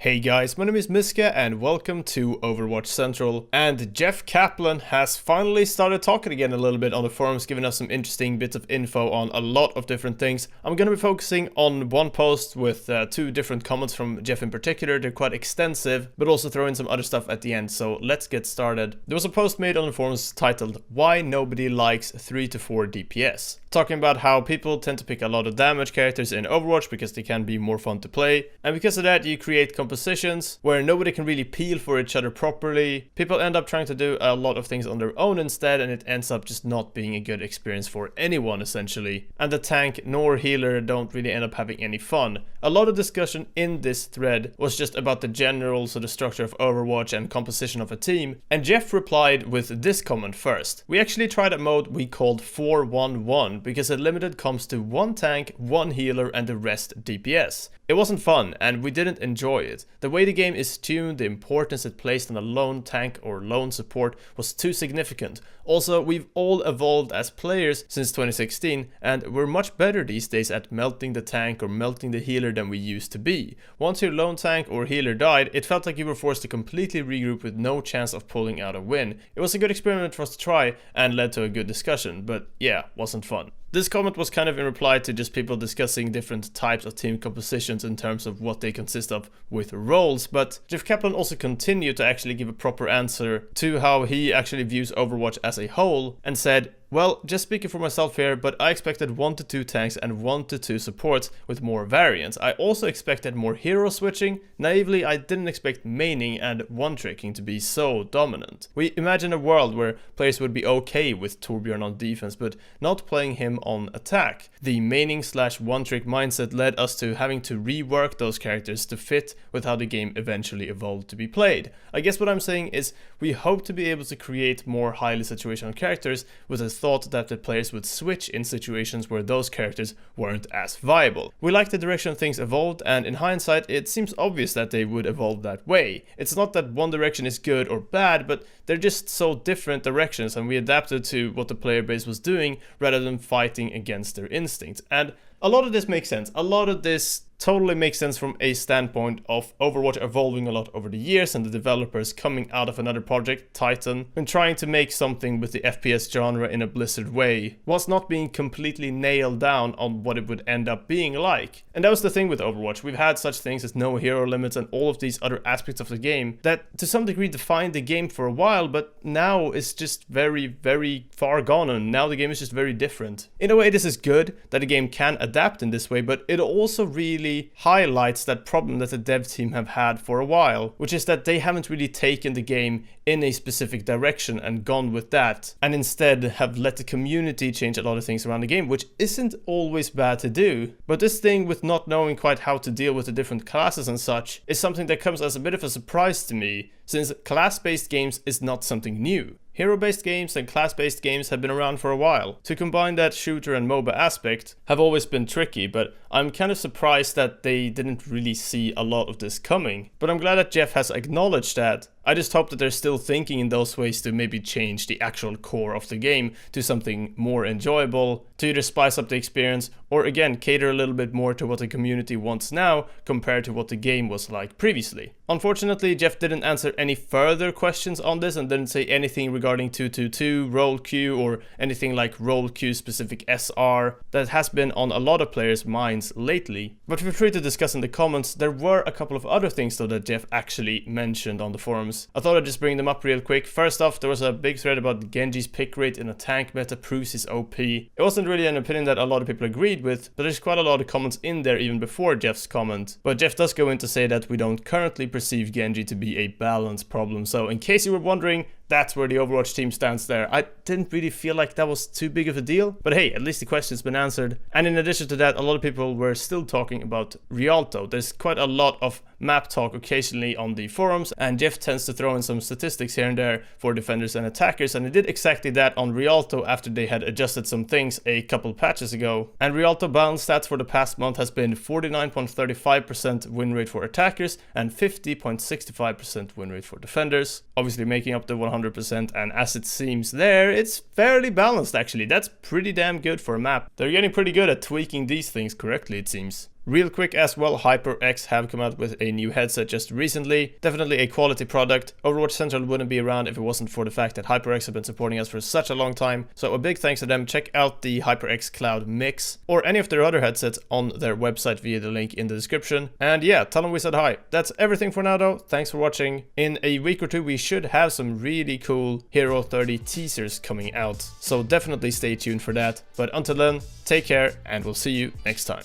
Hey guys, my name is Miska and welcome to Overwatch Central. And Jeff Kaplan has finally started talking again a little bit on the forums, giving us some interesting bits of info on a lot of different things. I'm going to be focusing on one post with two different comments from Jeff in particular. They're quite extensive, but also throw in some other stuff at the end. So let's get started. There was a post made on the forums titled, "Why Nobody Likes 3 to 4 DPS?" Talking about how people tend to pick a lot of damage characters in Overwatch because they can be more fun to play. And because of that, you create compositions where nobody can really peel for each other properly. People end up trying to do a lot of things on their own instead, and it ends up just not being a good experience for anyone essentially. And the tank nor healer don't really end up having any fun. A lot of discussion in this thread was just about the general sort of structure of Overwatch and composition of a team. And Jeff replied with this comment first. "We actually tried a mode we called 4-1-1 because it limited comps to one tank, one healer, and the rest DPS. It wasn't fun, and we didn't enjoy it. The way the game is tuned, the importance it placed on a lone tank or lone support was too significant. Also, we've all evolved as players since 2016, and we're much better these days at melting the tank or melting the healer than we used to be. Once your lone tank or healer died, it felt like you were forced to completely regroup with no chance of pulling out a win. It was a good experiment for us to try and led to a good discussion, but yeah, wasn't fun." This comment was kind of in reply to just people discussing different types of team compositions in terms of what they consist of with roles, but Jeff Kaplan also continued to actually give a proper answer to how he actually views Overwatch as a whole and said, "Well, just speaking for myself here, but I expected 1 to 2 tanks and 1 to 2 supports with more variance. I also expected more hero switching. Naively, I didn't expect maining and one-tricking to be so dominant. We imagine a world where players would be okay with Torbjorn on defense, but not playing him on attack. The maining / one-trick mindset led us to having to rework those characters to fit with how the game eventually evolved to be played. I guess what I'm saying is we hope to be able to create more highly situational characters with a thought that the players would switch in situations where those characters weren't as viable. We like the direction things evolved, and in hindsight it seems obvious that they would evolve that way. It's not that one direction is good or bad, but they're just so different directions, and we adapted to what the player base was doing rather than fighting against their instincts." And a lot of this makes sense. A lot of this totally makes sense from a standpoint of Overwatch evolving a lot over the years and the developers coming out of another project, Titan, and trying to make something with the FPS genre in a Blizzard way, whilst not being completely nailed down on what it would end up being like. And that was the thing with Overwatch. We've had such things as no hero limits and all of these other aspects of the game that to some degree defined the game for a while, but now it's just very, very far gone, and now the game is just very different. In a way, this is good that the game can adapt in this way, but it also really highlights that problem that the dev team have had for a while, which is that they haven't really taken the game in a specific direction and gone with that, and instead have let the community change a lot of things around the game, which isn't always bad to do. But this thing with not knowing quite how to deal with the different classes and such is something that comes as a bit of a surprise to me, since class-based games is not something new. Hero-based games and class-based games have been around for a while. To combine that shooter and MOBA aspect have always been tricky, but I'm kind of surprised that they didn't really see a lot of this coming. But I'm glad that Jeff has acknowledged that. I just hope that they're still thinking in those ways to maybe change the actual core of the game to something more enjoyable, to either spice up the experience or again cater a little bit more to what the community wants now compared to what the game was like previously. Unfortunately, Jeff didn't answer any further questions on this and didn't say anything regarding 222, role queue, or anything like role queue specific SR that has been on a lot of players' minds lately. But feel free to discuss in the comments. There were a couple of other things though that Jeff actually mentioned on the forums. I thought I'd just bring them up real quick. First off, there was a big thread about Genji's pick rate in a tank meta proves his OP. It wasn't really an opinion that a lot of people agreed with, but there's quite a lot of comments in there even before Jeff's comment. But Jeff does go in to say that we don't currently perceive Genji to be a balance problem. So in case you were wondering, that's where the Overwatch team stands there. I didn't really feel like that was too big of a deal, but hey, at least the question's been answered. And in addition to that, a lot of people were still talking about Rialto. There's quite a lot of map talk occasionally on the forums, and Jeff tends to throw in some statistics here and there for defenders and attackers, and he did exactly that on Rialto after they had adjusted some things a couple patches ago. And Rialto balance stats for the past month has been 49.35% win rate for attackers and 50.65% win rate for defenders, obviously making up the 100%, and as it seems there, it's fairly balanced actually. That's pretty damn good for a map. They're getting pretty good at tweaking these things correctly, it seems. Real quick as well, HyperX have come out with a new headset just recently. Definitely a quality product. Overwatch Central wouldn't be around if it wasn't for the fact that HyperX have been supporting us for such a long time. So a big thanks to them. Check out the HyperX Cloud Mix or any of their other headsets on their website via the link in the description. And yeah, tell them we said hi. That's everything for now though. Thanks for watching. In a week or two we should have some really cool Hero 30 teasers coming out. So definitely stay tuned for that. But until then, take care and we'll see you next time.